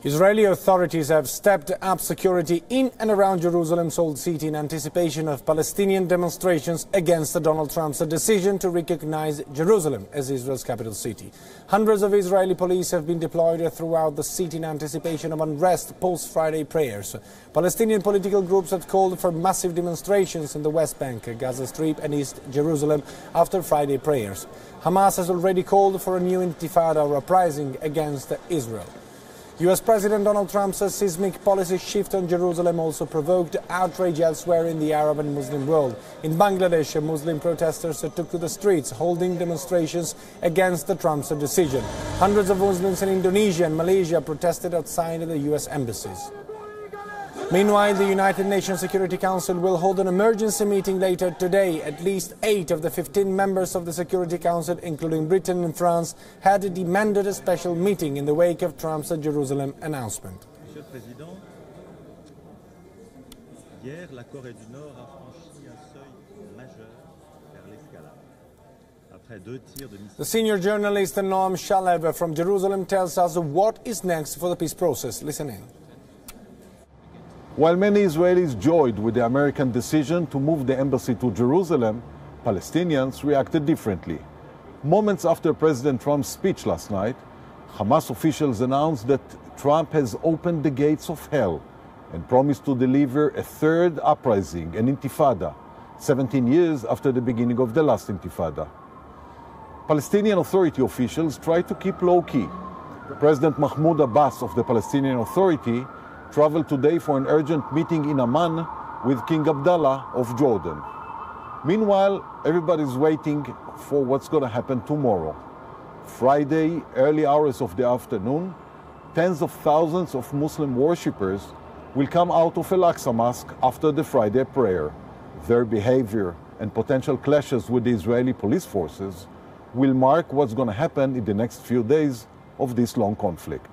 Israeli authorities have stepped up security in and around Jerusalem's Old City in anticipation of Palestinian demonstrations against Donald Trump's decision to recognize Jerusalem as Israel's capital city. Hundreds of Israeli police have been deployed throughout the city in anticipation of unrest post-Friday prayers. Palestinian political groups have called for massive demonstrations in the West Bank, Gaza Strip and East Jerusalem after Friday prayers. Hamas has already called for a new intifada or uprising against Israel. US President Donald Trump's seismic policy shift on Jerusalem also provoked outrage elsewhere in the Arab and Muslim world. In Bangladesh, Muslim protesters took to the streets, holding demonstrations against Trump's decision. Hundreds of Muslims in Indonesia and Malaysia protested outside the US embassies. Meanwhile, the United Nations Security Council will hold an emergency meeting later today. At least 8 of the 15 members of the Security Council, including Britain and France, had demanded a special meeting in the wake of Trump's Jerusalem announcement. Monsieur le Président, hier, la Corée du Nord a franchi un seuil majeur vers l'escalade. Après 2 tirs de missiles. The senior journalist Noam Shalev from Jerusalem tells us what is next for the peace process. Listen in. While many Israelis joyed with the American decision to move the embassy to Jerusalem, Palestinians reacted differently. Moments after President Trump's speech last night, Hamas officials announced that Trump has opened the gates of hell and promised to deliver a third uprising, an intifada, 17 years after the beginning of the last intifada. Palestinian Authority officials tried to keep low-key. President Mahmoud Abbas of the Palestinian Authority traveled today for an urgent meeting in Amman with King Abdullah of Jordan. Meanwhile, everybody's waiting for what's going to happen tomorrow. Friday, early hours of the afternoon, tens of thousands of Muslim worshippers will come out of Al-Aqsa Mosque after the Friday prayer. Their behavior and potential clashes with the Israeli police forces will mark what's going to happen in the next few days of this long conflict.